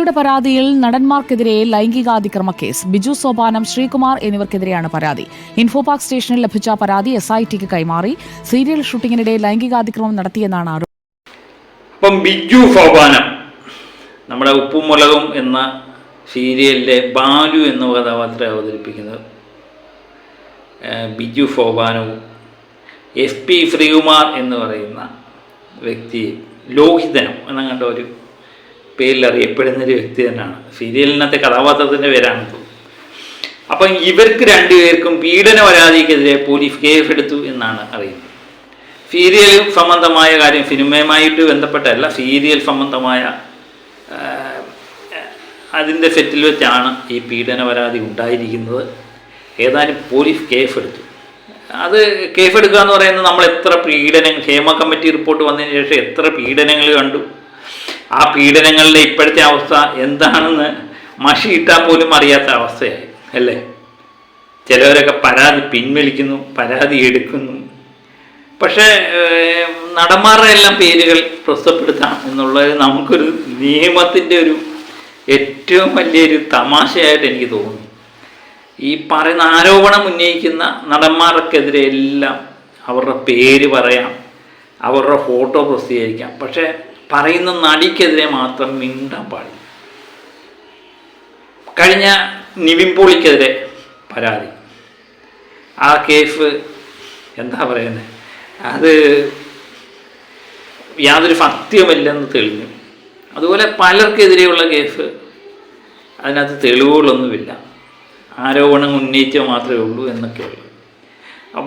നടിയുടെ പരാതിയിൽ നടന്മാർക്കെതിരെ ലൈംഗികാതിക്രമ കേസ്. ബിജു സോപാനം, ശ്രീകുമാർ എന്നിവർക്കെതിരെയാണ് പരാതി. ഇൻഫോപാർക്ക് സ്റ്റേഷനിൽ ലഭിച്ച പരാതി SITക്ക് കൈമാറി. സീരിയൽ ഷൂട്ടിങ്ങിനിടെ ലൈംഗികാതിക്രമം നടത്തിയെന്നാണ് ആരോപണം. അപ്പം ബിജു സോപാനം നമ്മുടെ ഉപ്പും മുളകും എന്ന സീരിയലിലെ ബാലു എന്ന കഥാപാത്രം അവതരിപ്പിക്കുന്നത് ബിജു സോപാനവും SP ശ്രീകുമാർ എന്ന് പറയുന്ന വ്യക്തി ലോഹിതനം എന്നങ്ങണ്ട ഒരു പേരിൽ അറിയപ്പെടുന്നൊരു വ്യക്തി തന്നെയാണ്. സീരിയലിനകത്തെ കഥാപാത്രത്തിൻ്റെ പേരാണ്. അപ്പം ഇവർക്ക് രണ്ടുപേർക്കും പീഡന പരാതിക്കെതിരെ പോലീസ് കേസെടുത്തു എന്നാണ് അറിയുന്നത്. സീരിയൽ സംബന്ധമായ കാര്യം, സിനിമയുമായിട്ട് ബന്ധപ്പെട്ടല്ല, സീരിയൽ സംബന്ധമായ അതിൻ്റെ സെറ്റിൽ വെച്ചാണ് ഈ പീഡന പരാതി ഉണ്ടായിരിക്കുന്നത്. ഏതായാലും പോലീസ് കേസെടുത്തു. അത് കേസെടുക്കുക എന്ന് പറയുന്നത് നമ്മൾ എത്ര പീഡനങ്ങൾ, ഹേമ കമ്മിറ്റി റിപ്പോർട്ട് വന്നതിന് ശേഷം എത്ര പീഡനങ്ങൾ കണ്ടു. ആ പീഡനങ്ങളുടെ ഇപ്പോഴത്തെ അവസ്ഥ എന്താണെന്ന് മഷി ഇട്ടാൽ പോലും അറിയാത്ത അവസ്ഥയായി അല്ലേ. ചിലവരൊക്കെ പരാതി പിൻവലിക്കുന്നു, പരാതി എടുക്കുന്നു. പക്ഷേ നടന്മാരുടെ എല്ലാം പേരുകൾ പ്രസിദ്ധപ്പെടുത്താം എന്നുള്ളത് നമുക്കൊരു നിയമത്തിൻ്റെ ഒരു ഏറ്റവും വലിയൊരു തമാശയായിട്ട് എനിക്ക് തോന്നുന്നു. ഈ പറയുന്ന ആരോപണം ഉന്നയിക്കുന്ന നടന്മാർക്കെതിരെ എല്ലാം അവരുടെ പേര് പറയാം, അവരുടെ ഫോട്ടോ പ്രസിദ്ധീകരിക്കാം. പക്ഷേ പറയുന്ന നടിക്കെതിരെ മാത്രം മിണ്ടാൻ പാടില്ല. കഴിഞ്ഞ നിവിൻ പോളിക്കെതിരെ പരാതി, ആ കേസ് എന്താ പറയുന്നത്, അത് യാതൊരു സത്യമില്ലെന്ന് തെളിഞ്ഞു. അതുപോലെ പലർക്കെതിരെയുള്ള കേസ് അതിനകത്ത് തെളിവുകളൊന്നുമില്ല, ആരോപണം ഉന്നയിച്ചത് മാത്രമേ ഉള്ളൂ എന്നൊക്കെയുള്ളൂ.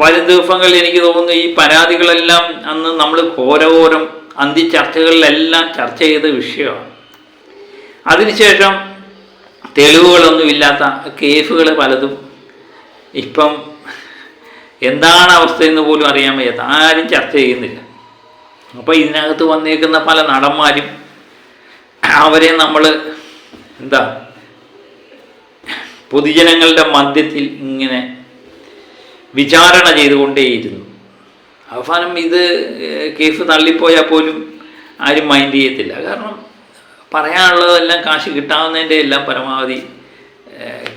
വരും ദിവസങ്ങളിൽ എനിക്ക് തോന്നുന്നു ഈ പരാതികളെല്ലാം അന്ന് നമ്മൾ ഘോരഘോരം അന്തിച്ചർച്ചകളിലെല്ലാം ചർച്ച ചെയ്ത വിഷയമാണ്. അതിനുശേഷം തെളിവുകളൊന്നുമില്ലാത്ത കേസുകൾ പലതും ഇപ്പം എന്താണ് അവസ്ഥയെന്ന് പോലും അറിയാൻ വയ്യാത്ത, ആരും ചർച്ച ചെയ്യുന്നില്ല. അപ്പോൾ ഇതിനകത്ത് വന്നേക്കുന്ന പല നടന്മാരും അവരെ നമ്മൾ പൊതുജനങ്ങളുടെ മധ്യത്തിൽ ഇങ്ങനെ വിചാരണ ചെയ്തുകൊണ്ടേയിരുന്നു. അവസാനം ഇത് കേസ് തള്ളിപ്പോയാൽ പോലും ആരും മൈൻഡ് ചെയ്യത്തില്ല. കാരണം പറയാനുള്ളതെല്ലാം കാശ് കിട്ടാവുന്നതിൻ്റെ എല്ലാം പരമാവധി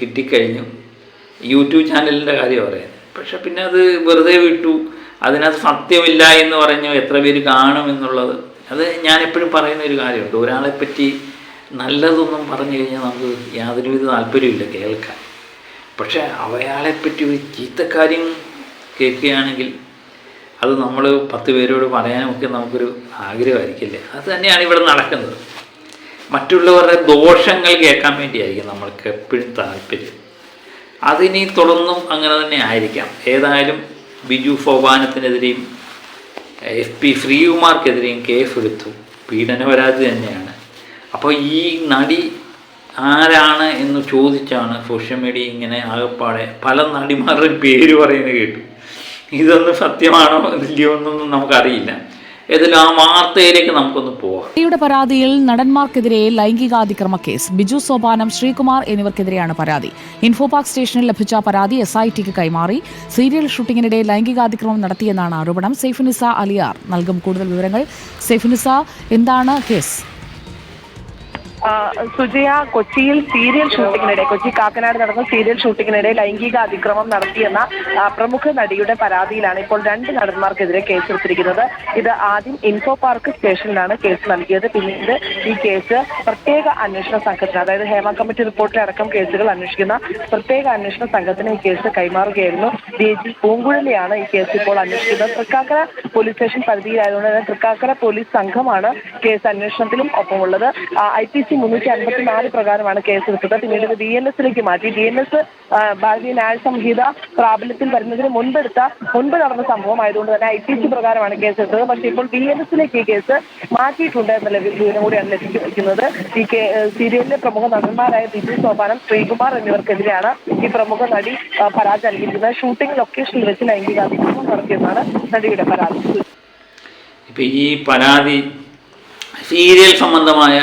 കിട്ടിക്കഴിഞ്ഞു. യൂട്യൂബ് ചാനലിൻ്റെ കാര്യം പറയാൻ, പക്ഷെ പിന്നെ അത് വെറുതെ വിട്ടു. അതിനകത്ത് സത്യമില്ല എന്ന് പറഞ്ഞു എത്ര പേര് കാണുമെന്നുള്ളത്, അത് ഞാനെപ്പോഴും പറയുന്ന ഒരു കാര്യമുണ്ട്. ഒരാളെപ്പറ്റി നല്ലതൊന്നും പറഞ്ഞു കഴിഞ്ഞാൽ നമുക്ക് യാതൊരുവിധ താല്പര്യമില്ല കേൾക്കാൻ. പക്ഷേ അയാളെപ്പറ്റി ഒരു ചീത്തക്കാര്യം കേൾക്കുകയാണെങ്കിൽ അത് നമ്മൾ 10 പേരോട് പറയാനുമൊക്കെ നമുക്കൊരു ആഗ്രഹമായിരിക്കില്ലേ. അത് തന്നെയാണ് ഇവിടെ നടക്കുന്നത്. മറ്റുള്ളവരുടെ ദോഷങ്ങൾ കേൾക്കാൻ വേണ്ടിയായിരിക്കും നമ്മൾക്ക് എപ്പോഴും താല്പര്യം. അതിനി തുടർന്നും അങ്ങനെ തന്നെ ആയിരിക്കാം. ഏതായാലും ബിജു സോപാനത്തിനെതിരെയും SP ശ്രീകുമാർക്കെതിരെയും കേസെടുത്തു. പീഡന പരാതി തന്നെയാണ്. അപ്പോൾ ഈ നടി ആരാണ് എന്ന് ചോദിച്ചാണ് സോഷ്യൽ മീഡിയ ഇങ്ങനെ ആകപ്പാടെ പല നടിമാരുടെയും പേര് പറയുന്നത് കേട്ടു. ഇതൊന്നും സത്യമാണോ ഇല്ലയോ എന്നൊന്നും നമുക്കറിയില്ല. ഏതായാലും ആ വാർത്തയിലേക്ക് നമുക്കൊന്ന് പോകാം. നടിയുടെ പരാതിയിൽ നടന്മാർക്കെതിരെ ലൈംഗികാതിക്രമ കേസ്. ബിജു സോപാനം, ശ്രീകുമാർ എന്നിവർക്കെതിരെയാണ് പരാതി. ഇൻഫോപാർക്ക് സ്റ്റേഷനിൽ ലഭിച്ച പരാതി SITക്ക് കൈമാറി. സീരിയൽ ഷൂട്ടിങ്ങിനിടെ ലൈംഗികാതിക്രമം നടത്തിയെന്നാണ് ആരോപണം. സൈഫുനിസ അലിയാർ നൽകും കൂടുതൽ വിവരങ്ങൾ. സൈഫുനിസ, എന്താണ് കേസ്? സുജയ, കൊച്ചിയിൽ സീരിയൽ ഷൂട്ടിങ്ങിനിടെ, കൊച്ചി കാക്കനാട് നടന്ന സീരിയൽ ഷൂട്ടിങ്ങിനിടെ ലൈംഗിക അതിക്രമം നടത്തിയെന്ന പ്രമുഖ നടിയുടെ പരാതിയിലാണ് ഇപ്പോൾ 2 നടന്മാർക്കെതിരെ കേസെടുത്തിരിക്കുന്നത്. ഇത് ആദ്യം ഇൻഫോ പാർക്ക് സ്റ്റേഷനിലാണ് കേസ് നൽകിയത്. പിന്നീട് ഈ കേസ് പ്രത്യേക അന്വേഷണ സംഘത്തിന്, അതായത് ഹേമ കമ്മിറ്റി റിപ്പോർട്ടിലടക്കം കേസുകൾ അന്വേഷിക്കുന്ന പ്രത്യേക അന്വേഷണ സംഘത്തിന് ഈ കേസ് കൈമാറുകയായിരുന്നു. DG പൂങ്കുഴലിയാണ് ഈ കേസ് ഇപ്പോൾ അന്വേഷിക്കുന്നത്. തൃക്കാക്കര പോലീസ് സ്റ്റേഷൻ പരിധിയിലായതുകൊണ്ട് തന്നെ തൃക്കാക്കര പോലീസ് സംഘമാണ് കേസ് അന്വേഷണത്തിലും ഒപ്പമുള്ളത്. IPC 354 പ്രകാരമാണ് കേസെടുത്തത്. പിന്നീട് ഇത് DNSലേക്ക് മാറ്റി. DNS ഭാരതീയ ന്യായ സംഹിത പ്രാബല്യത്തിൽ വരുന്നതിന് മുൻപ് നടന്ന സംഭവം ആയതുകൊണ്ട് തന്നെ IPC പ്രകാരമാണ് കേസെടുത്തത്. പക്ഷേ ഇപ്പോൾ DNSലേക്ക് ഈ കേസ് മാറ്റിയിട്ടുണ്ട് എന്നുള്ള വിവരം കൂടിയാണ് ലഭിക്കുന്നത്. ഈ സീരിയലിലെ പ്രമുഖ നടന്മാരായ ബിജു സോപാനം, ശ്രീകുമാർ എന്നിവർക്കെതിരെയാണ് ഈ പ്രമുഖ നടി പരാതി നൽകിയിരിക്കുന്നത്. ഷൂട്ടിംഗ് ലൊക്കേഷനിൽ വെച്ച് ലൈംഗികാതിക്രമം നടത്തിയെന്നാണ് നടിയുടെ പരാതി. ഇപ്പം ഈ പരാതി സീരിയൽ സംബന്ധമായ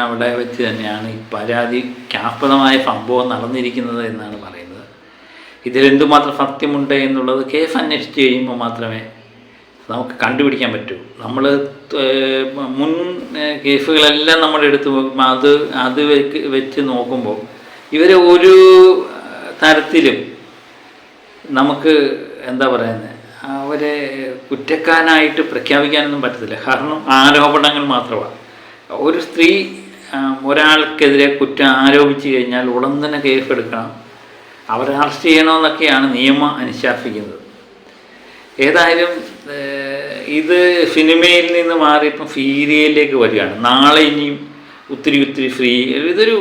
അവിടെ വെച്ച് തന്നെയാണ് ഈ പരാതിക്കാസ്പദമായ സംഭവം നടന്നിരിക്കുന്നത് എന്നാണ് പറയുന്നത്. ഇതിലെന്തുമാത്രം സത്യമുണ്ട് എന്നുള്ളത് കേസ് അന്വേഷിച്ച് കഴിയുമ്പോൾ മാത്രമേ നമുക്ക് കണ്ടുപിടിക്കാൻ പറ്റൂ. നമ്മൾ മുൻ കേസുകളെല്ലാം നമ്മൾ എടുത്തു നോക്കുമ്പോൾ അത് വെച്ച് നോക്കുമ്പോൾ ഇവരെ ഒരു തരത്തിലും നമുക്ക് എന്താ പറയുന്നത് അവരെ കുറ്റക്കാരനായിട്ട് പ്രഖ്യാപിക്കാനൊന്നും പറ്റത്തില്ല. കാരണം ആരോപണങ്ങൾ മാത്രമാണ്. ഒരു സ്ത്രീ ഒരാൾക്കെതിരെ കുറ്റം ആരോപിച്ചു കഴിഞ്ഞാൽ ഉടൻ തന്നെ കേസെടുക്കണം, അവരെ അറസ്റ്റ് ചെയ്യണമെന്നൊക്കെയാണ് നിയമം അനുശാസിക്കുന്നത്. ഏതായാലും ഇത് സിനിമയിൽ നിന്ന് മാറി ഇപ്പം സീരിയലിലേക്ക് വരികയാണ്. നാളെ ഇനിയും ഒത്തിരി ഇതൊരു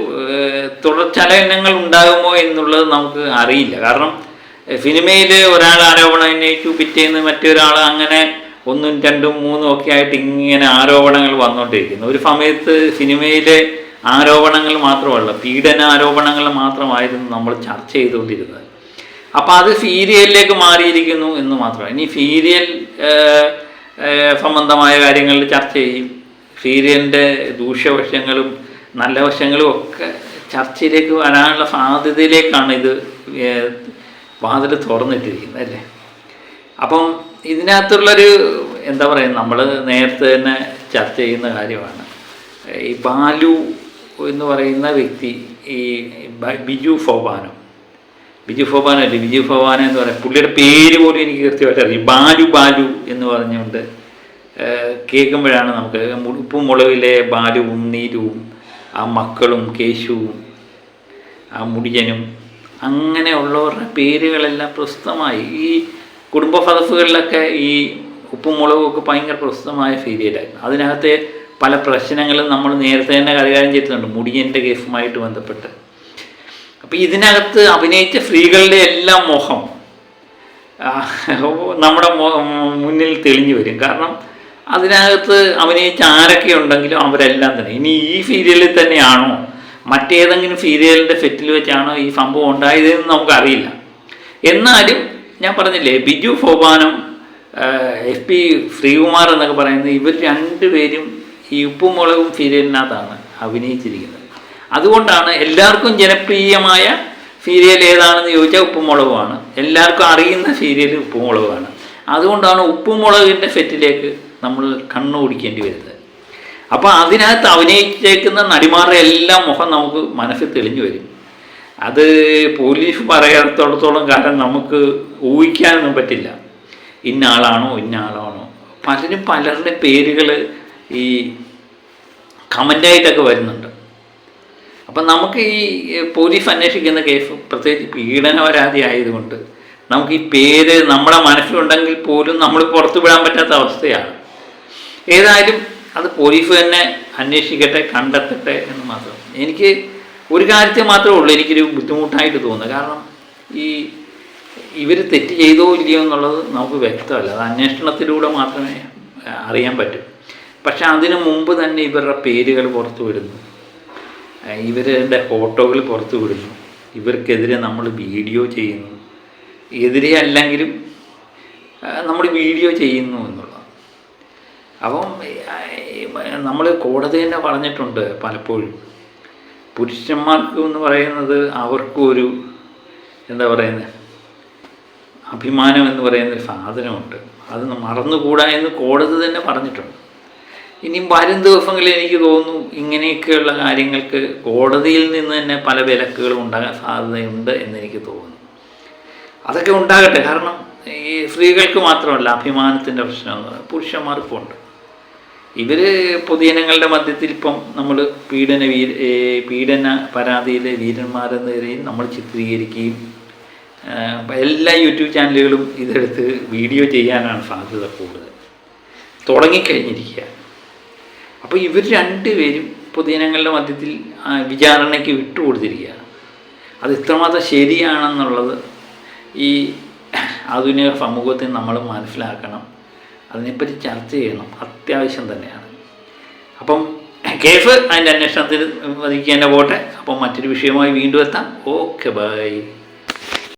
തുടർചലനങ്ങൾ ഉണ്ടാകുമോ എന്നുള്ളത് നമുക്ക് അറിയില്ല. കാരണം സിനിമയിൽ ഒരാൾ ആരോപണം ഉന്നയിച്ചു, പിറ്റേന്ന് മറ്റൊരാൾ, അങ്ങനെ 1, 2, 3 ഒക്കെ ആയിട്ട് ഇങ്ങനെ ആരോപണങ്ങൾ വന്നുകൊണ്ടിരിക്കുന്നു. ഒരു സമയത്ത് സിനിമയിലെ ആരോപണങ്ങൾ മാത്രമല്ല, പീഡന ആരോപണങ്ങൾ മാത്രമായിരുന്നു നമ്മൾ ചർച്ച ചെയ്തുകൊണ്ടിരുന്നത്. അപ്പോൾ അത് സീരിയലിലേക്ക് മാറിയിരിക്കുന്നു എന്ന് മാത്രം. ഇനി സീരിയൽ സംബന്ധമായ കാര്യങ്ങളിൽ ചർച്ച ചെയ്യും. സീരിയലിൻ്റെ ദൂഷ്യവശങ്ങളും നല്ല വശങ്ങളും ഒക്കെ ചർച്ചയിലേക്ക് വരാനുള്ള സാധ്യതയിലേക്കാണ് ഇത് വാതിൽ തുറന്നിട്ടിരിക്കുന്നത് അല്ലേ. അപ്പം ഇതിനകത്തുള്ളൊരു എന്താ പറയുക, നമ്മൾ നേരത്തെ തന്നെ ചർച്ച ചെയ്യുന്ന കാര്യമാണ്. ഈ ബാലു എന്ന് പറയുന്ന വ്യക്തി, ഈ ബിജു ഫോബാനോ അല്ലേ, ബിജു ഫോബാനോ എന്ന് പറയാം. പുള്ളിയുടെ പേര് പോലും എനിക്ക് കൃത്യമായിട്ട് അറിയാം. ബാലു എന്ന് പറഞ്ഞുകൊണ്ട് കേൾക്കുമ്പോഴാണ് നമുക്ക് ഉപ്പും മുളകിലെ ബാലുവും നീരുവും ആ മക്കളും കേശുവും ആ മുടിയനും അങ്ങനെയുള്ളവരുടെ പേരുകളെല്ലാം പ്രസിദ്ധമായി. ഈ കുടുംബ സദസ്സുകളിലൊക്കെ ഈ ഉപ്പും മുളകും ഒക്കെ ഭയങ്കര പ്രസിദ്ധമായ സീരിയലായിരുന്നു. അതിനകത്തെ പല പ്രശ്നങ്ങളും നമ്മൾ നേരത്തെ തന്നെ കൈകാര്യം ചെയ്തിട്ടുണ്ട്, മുടിയൻ്റെ കേസുമായിട്ട് ബന്ധപ്പെട്ട്. അപ്പോൾ ഇതിനകത്ത് അഭിനയിച്ച സ്ത്രീകളുടെ എല്ലാം മുഖം നമ്മുടെ മുന്നിൽ തെളിഞ്ഞു വരും. കാരണം അതിനകത്ത് അഭിനയിച്ച ആരൊക്കെ ഉണ്ടെങ്കിലും അവരെല്ലാം തന്നെ, ഇനി ഈ സീരിയലിൽ തന്നെയാണോ മറ്റേതെങ്കിലും സീരിയലിൻ്റെ സെറ്റിൽ വെച്ചാണോ ഈ സംഭവം ഉണ്ടായതെന്ന് നമുക്കറിയില്ല. എന്നാലും ഞാൻ പറഞ്ഞില്ലേ, ബിജു ഫോബാനും SP ശ്രീകുമാർ എന്നൊക്കെ പറയുന്നത്, ഇവർ രണ്ടുപേരും ഈ ഉപ്പും മുളകും സീരിയലിനകത്താണ് അഭിനയിച്ചിരിക്കുന്നത്. അതുകൊണ്ടാണ് എല്ലാവർക്കും ജനപ്രിയമായ സീരിയൽ ഏതാണെന്ന് ചോദിച്ചാൽ ഉപ്പും മുളകുമാണ്. എല്ലാവർക്കും അറിയുന്ന സീരിയൽ ഉപ്പും മുളകുമാണ്. അതുകൊണ്ടാണ് ഉപ്പും മുളകിൻ്റെ സെറ്റിലേക്ക് നമ്മൾ കണ്ണു ഓടിക്കേണ്ടി വരുന്നത്. അപ്പോൾ അതിനകത്ത് അഭിനയിച്ചേക്കുന്ന നടിമാരുടെ എല്ലാം മുഖം നമുക്ക് മനസ്സിൽ തെളിഞ്ഞു വരും. അത് പോലീസ് പറയാത്തോടത്തോളം കാലം നമുക്ക് ഊഹിക്കാനൊന്നും പറ്റില്ല, ഇന്ന ആളാണോ. പലരും പലരുടെ പേരുകൾ ഈ കമൻ്റായിട്ടൊക്കെ വരുന്നുണ്ട്. അപ്പം നമുക്ക് ഈ പോലീസ് അന്വേഷിക്കുന്ന കേസ്, പ്രത്യേകിച്ച് പീഡന പരാതി ആയതുകൊണ്ട് നമുക്ക് ഈ പേര് നമ്മുടെ മനസ്സിലുണ്ടെങ്കിൽ പോലും നമ്മൾ പുറത്തു വിടാൻ പറ്റാത്ത അവസ്ഥയാണ്. ഏതായാലും അത് പോലീസ് തന്നെ അന്വേഷിക്കട്ടെ, കണ്ടെത്തട്ടെ എന്ന് മാത്രം. എനിക്ക് ഒരു കാര്യത്തിൽ മാത്രമേ ഉള്ളൂ എനിക്കൊരു ബുദ്ധിമുട്ടായിട്ട് തോന്നുന്നത്. കാരണം ഇവർ തെറ്റ് ചെയ്തോ ഇല്ലയോ എന്നുള്ളത് നമുക്ക് വ്യക്തമല്ല, അത് അന്വേഷണത്തിലൂടെ മാത്രമേ അറിയാൻ പറ്റൂ. പക്ഷെ അതിനു മുമ്പ് തന്നെ ഇവരുടെ പേരുകൾ പുറത്തു വിടുന്നു, ഇവരുടെ ഫോട്ടോകൾ പുറത്തു വിടുന്നു, ഇവർക്കെതിരെ നമ്മൾ വീഡിയോ ചെയ്യുന്നു, എതിരെ അല്ലെങ്കിലും നമ്മൾ വീഡിയോ ചെയ്യുന്നു എന്നുള്ളത്. അപ്പം നമ്മൾ കോടതി തന്നെ പറഞ്ഞിട്ടുണ്ട് പലപ്പോഴും, പുരുഷന്മാർക്ക് എന്ന് പറയുന്നത് അവർക്കും ഒരു എന്താ പറയുന്നത് അഭിമാനം എന്ന് പറയുന്നൊരു സാധനമുണ്ട്, അത് മറന്നുകൂടാ എന്ന് കോടതി തന്നെ പറഞ്ഞിട്ടുണ്ട്. ഇനിയും വരും ദിവസങ്ങളിൽ എനിക്ക് തോന്നുന്നു ഇങ്ങനെയൊക്കെയുള്ള കാര്യങ്ങൾക്ക് കോടതിയിൽ നിന്ന് തന്നെ പല വിലക്കുകളും ഉണ്ടാകാൻ സാധ്യതയുണ്ട് എന്നെനിക്ക് തോന്നുന്നു. അതൊക്കെ ഉണ്ടാകട്ടെ. കാരണം ഈ സ്ത്രീകൾക്ക് മാത്രമല്ല അഭിമാനത്തിൻ്റെ പ്രശ്നം എന്ന് പറയുന്നത്, പുരുഷന്മാർക്കും ഉണ്ട്. ഇവർ പൊതുജനങ്ങളുടെ മധ്യത്തിൽ ഇപ്പം നമ്മൾ പീഡന പരാതിയിലെ വീരന്മാരെന്ന നിലയിൽ നമ്മൾ ചിത്രീകരിക്കുകയും എല്ലാ യൂട്യൂബ് ചാനലുകളും ഇതെടുത്ത് വീഡിയോ ചെയ്യാനാണ് സാധ്യത കൂടുതൽ, തുടങ്ങിക്കഴിഞ്ഞിരിക്കുക. അപ്പോൾ ഇവർ രണ്ടുപേരും പൊതുജനങ്ങളുടെ മധ്യത്തിൽ വിചാരണയ്ക്ക് വിട്ടുകൊടുത്തിരിക്കുകയാണ്. അത് എത്രമാത്രം ശരിയാണെന്നുള്ളത് ഈ ആധുനിക സമൂഹത്തിൽ നമ്മൾ മനസ്സിലാക്കണം, അതിനെപ്പറ്റി ചർച്ച ചെയ്യണം, അത്യാവശ്യം തന്നെയാണ്. അപ്പം കേസ് അതിൻ്റെ അന്വേഷണത്തിൽ വധിക്കേണ്ട പോട്ടെ. അപ്പം മറ്റൊരു വിഷയമായി വീണ്ടും എത്താം. Okay, by.